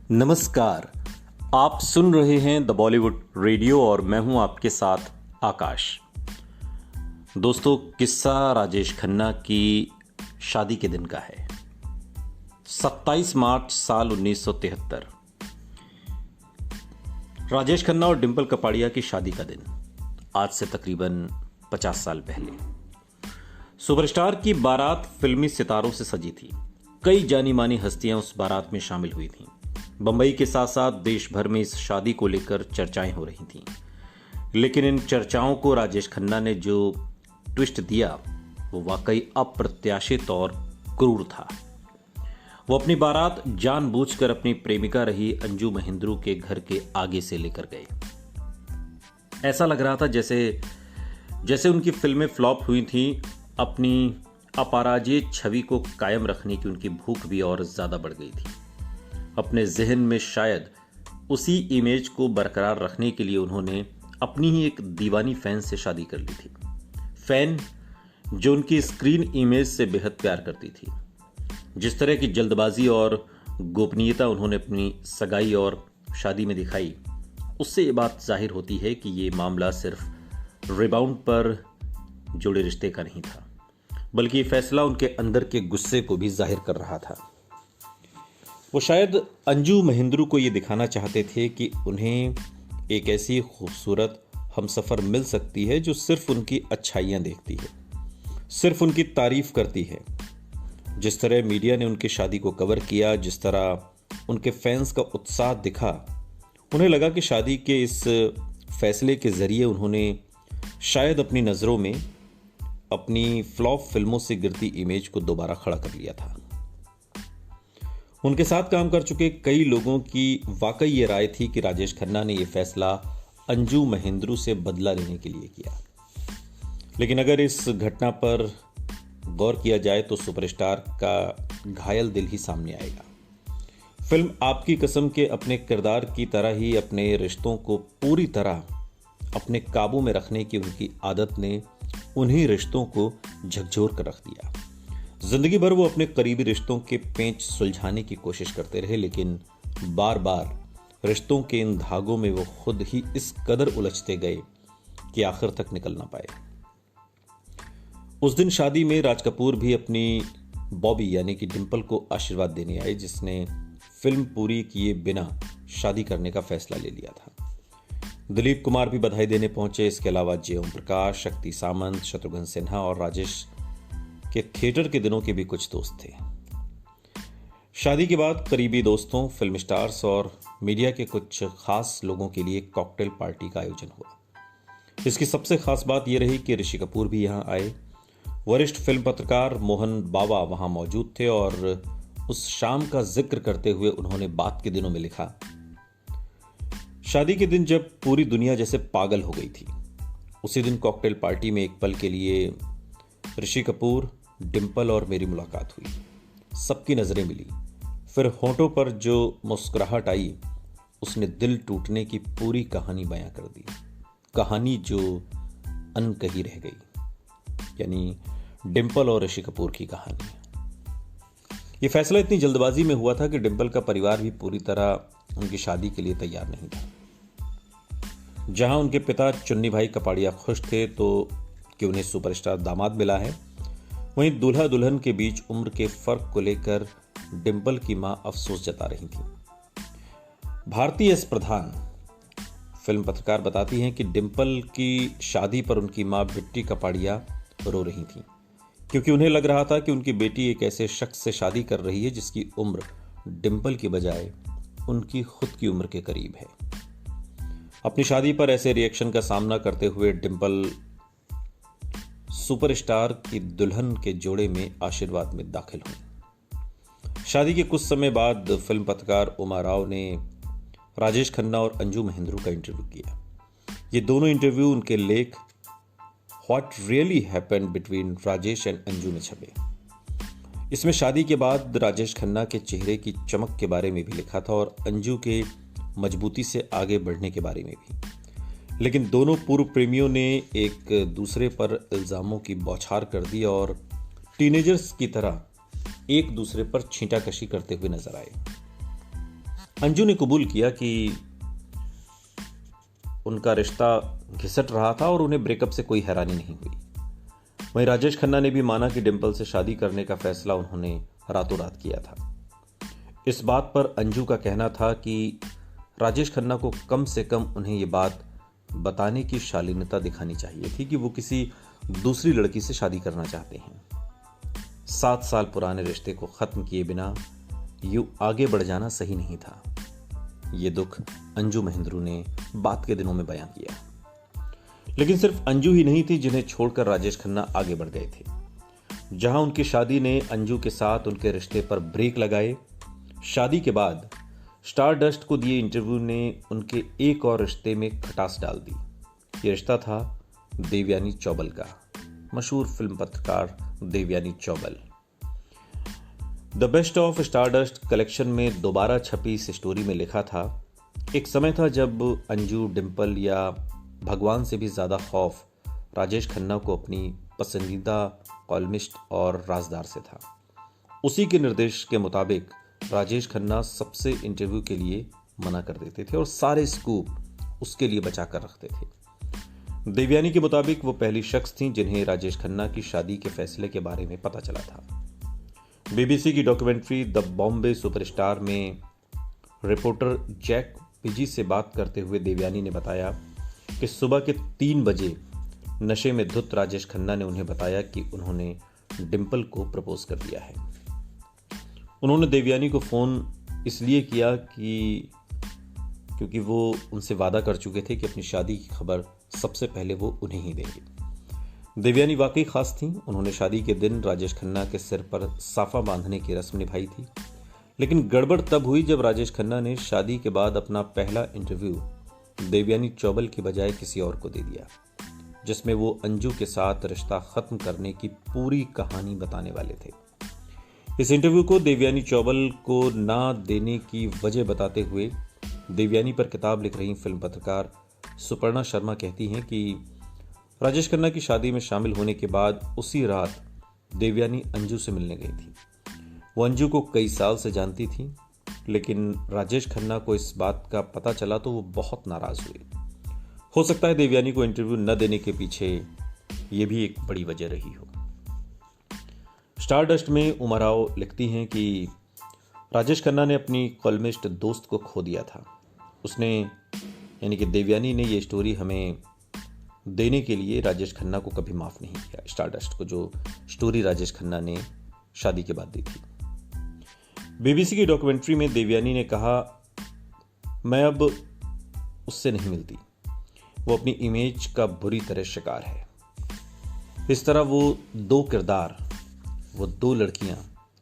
नमस्कार। आप सुन रहे हैं द बॉलीवुड रेडियो और मैं हूं आपके साथ आकाश। दोस्तों, किस्सा राजेश खन्ना की शादी के दिन का है। 27 मार्च साल 1973, राजेश खन्ना और डिंपल कपाड़िया की शादी का दिन। आज से तकरीबन 50 साल पहले सुपरस्टार की बारात फिल्मी सितारों से सजी थी। कई जानी मानी हस्तियां उस बारात में शामिल हुई थीं। बंबई के साथ साथ देश भर में इस शादी को लेकर चर्चाएं हो रही थीं। लेकिन इन चर्चाओं को राजेश खन्ना ने जो ट्विस्ट दिया वो वाकई अप्रत्याशित और क्रूर था। वो अपनी बारात जानबूझकर अपनी प्रेमिका रही अंजू महेंद्रू के घर के आगे से लेकर गए। ऐसा लग रहा था जैसे उनकी फिल्में फ्लॉप हुई थी। अपनी अपराजित छवि को कायम रखने की उनकी भूख भी और ज्यादा बढ़ गई थी। अपने जहन में शायद उसी इमेज को बरकरार रखने के लिए उन्होंने अपनी ही एक दीवानी फैन से शादी कर ली थी। फैन जो उनकी स्क्रीन इमेज से बेहद प्यार करती थी। जिस तरह की जल्दबाजी और गोपनीयता उन्होंने अपनी सगाई और शादी में दिखाई, उससे ये बात जाहिर होती है कि ये मामला सिर्फ रिबाउंड पर जुड़े रिश्ते का नहीं था, बल्कि ये फैसला उनके अंदर के गुस्से को भी जाहिर कर रहा था। वो शायद अंजू महेंद्रू को ये दिखाना चाहते थे कि उन्हें एक ऐसी खूबसूरत हमसफर मिल सकती है जो सिर्फ उनकी अच्छाइयाँ देखती है, सिर्फ उनकी तारीफ करती है। जिस तरह मीडिया ने उनकी शादी को कवर किया, जिस तरह उनके फैंस का उत्साह दिखा, उन्हें लगा कि शादी के इस फैसले के जरिए उन्होंने शायद अपनी नज़रों में अपनी फ्लॉप फिल्मों से गिरती इमेज को दोबारा खड़ा कर लिया था। उनके साथ काम कर चुके कई लोगों की वाकई ये राय थी कि राजेश खन्ना ने यह फैसला अंजू महेंद्रू से बदला लेने के लिए किया। लेकिन अगर इस घटना पर गौर किया जाए तो सुपरस्टार का घायल दिल ही सामने आएगा। फिल्म आपकी कसम के अपने किरदार की तरह ही अपने रिश्तों को पूरी तरह अपने काबू में रखने की उनकी आदत ने उन्हीं रिश्तों को झकझोर कर रख दिया। जिंदगी भर वो अपने करीबी रिश्तों के पेंच सुलझाने की कोशिश करते रहे, लेकिन बार बार रिश्तों के इन धागों में वो खुद ही इस कदर उलझते गए कि आखिर तक निकल ना पाए। उस दिन शादी में राज कपूर भी अपनी बॉबी यानी कि डिंपल को आशीर्वाद देने आए, जिसने फिल्म पूरी किए बिना शादी करने का फैसला ले लिया था। दिलीप कुमार भी बधाई देने पहुंचे। इसके अलावा जे ओम प्रकाश, शक्ति सामंत, शत्रुघ्न सिन्हा और राजेश के थिएटर के दिनों के भी कुछ दोस्त थे। शादी के बाद करीबी दोस्तों, फिल्म स्टार्स और मीडिया के कुछ खास लोगों के लिए कॉकटेल पार्टी का आयोजन हुआ। इसकी सबसे खास बात यह रही कि ऋषि कपूर भी यहां आए। वरिष्ठ फिल्म पत्रकार मोहन बाबा वहां मौजूद थे और उस शाम का जिक्र करते हुए उन्होंने बात के दिनों में लिखा, शादी के दिन जब पूरी दुनिया जैसे पागल हो गई थी, उसी दिन कॉकटेल पार्टी में एक पल के लिए ऋषि कपूर, डिंपल और मेरी मुलाकात हुई। सबकी नजरें मिली। फिर होंठों पर जो मुस्कुराहट आई उसने दिल टूटने की पूरी कहानी बयां कर दी। कहानी जो अनकही रह गई, यानी डिंपल और ऋषि कपूर की कहानी। यह फैसला इतनी जल्दबाजी में हुआ था कि डिंपल का परिवार भी पूरी तरह उनकी शादी के लिए तैयार नहीं था। जहां उनके पिता चुन्नी भाई कपाड़िया खुश थे तो कि उन्हें सुपरस्टार दामाद मिला है, वहीं दूल्हा दुल्हन के बीच उम्र के फर्क को लेकर डिंपल की मां अफसोस जता रही थी। भारतीय एस प्रधान फिल्म पत्रकार बताती हैं कि डिंपल की शादी पर उनकी मां बिट्टी कपाड़िया रो रही थी, क्योंकि उन्हें लग रहा था कि उनकी बेटी एक ऐसे शख्स से शादी कर रही है जिसकी उम्र डिंपल की बजाय उनकी खुद की उम्र के करीब है। अपनी शादी पर ऐसे रिएक्शन का सामना करते हुए डिंपल सुपरस्टार की दुल्हन के जोड़े में आशीर्वाद में दाखिल हुई। शादी के कुछ समय बाद फिल्म पत्रकार उमा राव ने राजेश खन्ना और अंजू महेंद्रू का इंटरव्यू किया। ये दोनों इंटरव्यू उनके लेख what really happened between Rajesh and Anju में छपे। इसमें शादी के बाद राजेश खन्ना के चेहरे की चमक के बारे में भी लिखा था और अंजू के मजबूती से आगे बढ़ने के बारे में भी। लेकिन दोनों पूर्व प्रेमियों ने एक दूसरे पर इल्जामों की बौछार कर दी और टीनेजर्स की तरह एक दूसरे पर छींटाकशी करते हुए नजर आए। अंजू ने कबूल किया कि उनका रिश्ता घिसट रहा था और उन्हें ब्रेकअप से कोई हैरानी नहीं हुई। वहीं राजेश खन्ना ने भी माना कि डिंपल से शादी करने का फैसला उन्होंने रातों रात किया था। इस बात पर अंजू का कहना था कि राजेश खन्ना को कम से कम उन्हें ये बात बताने की शालीनता दिखानी चाहिए थी कि वो किसी दूसरी लड़की से शादी करना चाहते हैं। 7 साल पुराने रिश्ते को खत्म किए बिना यूं आगे बढ़ जाना सही नहीं था। ये दुख अंजू महेंद्रू ने बात के दिनों में बयां किया। लेकिन सिर्फ अंजू ही नहीं थी जिन्हें छोड़कर राजेश खन्ना आगे बढ़ गए थे। जहां उनकी शादी ने अंजू के साथ उनके रिश्ते पर ब्रेक लगाए, शादी के बाद स्टारडस्ट को दिए इंटरव्यू ने उनके एक और रिश्ते में खटास डाल दी। यह रिश्ता था देवयानी चौबल का, मशहूर फिल्म पत्रकार Devyani Chaubal. The best of Stardust collection में दोबारा छपी इस स्टोरी में लिखा था, एक समय था जब अंजू, डिंपल या भगवान से भी ज्यादा खौफ राजेश खन्ना को अपनी पसंदीदा कॉलमिस्ट और राजदार से था। उसी के निर्देश के मुताबिक राजेश खन्ना सबसे इंटरव्यू के लिए मना कर देते थे और सारे स्कूप उसके लिए बचा कर रखते थे। देवयानी के मुताबिक वो पहली शख्स थी जिन्हें राजेश खन्ना की शादी के फैसले के बारे में पता चला था। बीबीसी की डॉक्यूमेंट्री द बॉम्बे सुपरस्टार में रिपोर्टर जैक पिजी से बात करते हुए देवयानी ने बताया कि सुबह के 3 बजे नशे में धुत राजेश खन्ना ने उन्हें बताया कि उन्होंने डिंपल को प्रपोज कर दिया है। उन्होंने देवयानी को फोन इसलिए किया क्योंकि वो उनसे वादा कर चुके थे कि अपनी शादी की खबर सबसे पहले वो उन्हें ही देंगे। देवयानी वाकई खास थीं। उन्होंने शादी के दिन राजेश खन्ना के सिर पर साफा बांधने की रस्म निभाई थी। लेकिन गड़बड़ तब हुई जब राजेश खन्ना ने शादी के बाद अपना पहला इंटरव्यू देवयानी चौबल की बजाय किसी और को दे दिया, जिसमें वो अंजू के साथ रिश्ता खत्म करने की पूरी कहानी बताने वाले थे। इस इंटरव्यू को देवयानी चौबल को ना देने की वजह बताते हुए देवयानी पर किताब लिख रही फिल्म पत्रकार सुपर्णा शर्मा कहती हैं कि राजेश खन्ना की शादी में शामिल होने के बाद उसी रात देवयानी अंजू से मिलने गई थी। वो अंजू को कई साल से जानती थी, लेकिन राजेश खन्ना को इस बात का पता चला तो वो बहुत नाराज हुए। हो सकता है देवयानी को इंटरव्यू न देने के पीछे ये भी एक बड़ी वजह रही हो। स्टारडस्ट में उमा राव लिखती हैं कि राजेश खन्ना ने अपनी कॉलमिस्ट दोस्त को खो दिया था। उसने यानी कि देवयानी ने ये स्टोरी हमें देने के लिए राजेश खन्ना को कभी माफ नहीं किया। स्टारडस्ट को जो स्टोरी राजेश खन्ना ने शादी के बाद दी थी। बीबीसी की डॉक्यूमेंट्री में देवयानी ने कहा, मैं अब उससे नहीं मिलती। वो अपनी इमेज का बुरी तरह शिकार है। इस तरह वो 2 किरदार, वो 2 लड़कियां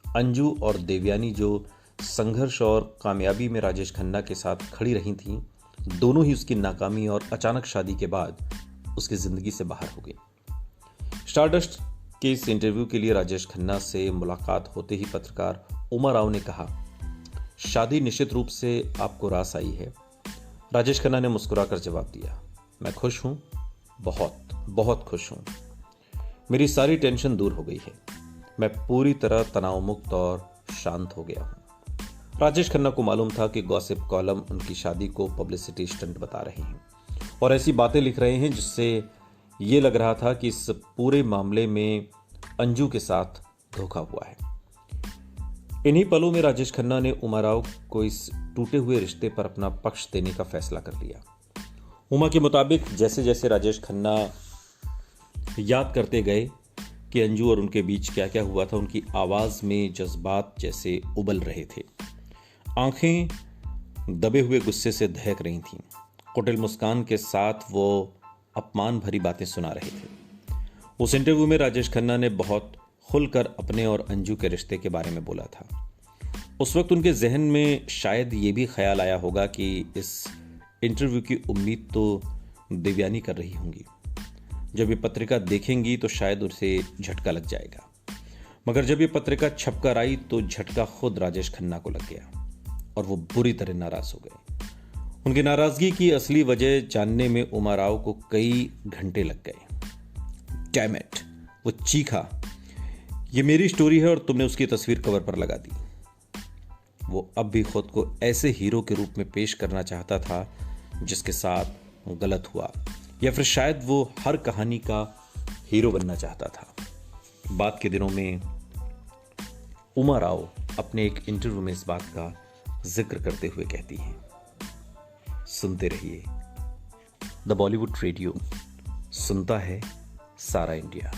अंजू और देवयानी जो संघर्ष और कामयाबी में राजेश खन्ना के साथ खड़ी रही थीं, दोनों ही उसकी नाकामी और अचानक शादी के बाद उसकी जिंदगी से बाहर हो गई। स्टारडस्ट के इस इंटरव्यू के लिए राजेश खन्ना से मुलाकात होते ही पत्रकार उमा राव ने कहा, शादी निश्चित रूप से आपको रास आई है। राजेश खन्ना ने मुस्कुराकर जवाब दिया, मैं खुश हूं, बहुत बहुत खुश हूं। मेरी सारी टेंशन दूर हो गई है। मैं पूरी तरह तनाव मुक्त और शांत हो गया हूं। राजेश खन्ना को मालूम था कि गॉसिप कॉलम उनकी शादी को पब्लिसिटी स्टंट बता रहे हैं और ऐसी बातें लिख रहे हैं जिससे ये लग रहा था कि इस पूरे मामले में अंजू के साथ धोखा हुआ है। इन्हीं पलों में राजेश खन्ना ने उमा राव को इस टूटे हुए रिश्ते पर अपना पक्ष देने का फैसला कर लिया। उमा के मुताबिक जैसे जैसे राजेश खन्ना याद करते गए कि अंजू और उनके बीच क्या क्या हुआ था, उनकी आवाज में जज्बात जैसे उबल रहे थे। आंखें दबे हुए गुस्से से दहक रही थीं। कुटिल मुस्कान के साथ वो अपमान भरी बातें सुना रहे थे। उस इंटरव्यू में राजेश खन्ना ने बहुत खुलकर अपने और अंजू के रिश्ते के बारे में बोला था। उस वक्त उनके जहन में शायद ये भी ख्याल आया होगा कि इस इंटरव्यू की उम्मीद तो देवयानी कर रही होंगी। जब ये पत्रिका देखेंगी तो शायद उसे झटका लग जाएगा। मगर जब ये पत्रिका छपकर आई तो झटका खुद राजेश खन्ना को लग गया और वो बुरी तरह नाराज हो गए। उनकी नाराजगी की असली वजह जानने में उमा राव को कई घंटे लग गए। डैम इट, वो चीखा, ये मेरी स्टोरी है और तुमने उसकी तस्वीर कवर पर लगा दी। वो अब भी खुद को ऐसे हीरो के रूप में पेश करना चाहता था जिसके साथ गलत हुआ, या फिर शायद वो हर कहानी का हीरो बनना चाहता था। बाद के दिनों में उमा राव अपने एक इंटरव्यू में इस बात का जिक्र करते हुए कहती हैं, सुनते रहिए द बॉलीवुड रेडियो, सुनता है सारा इंडिया।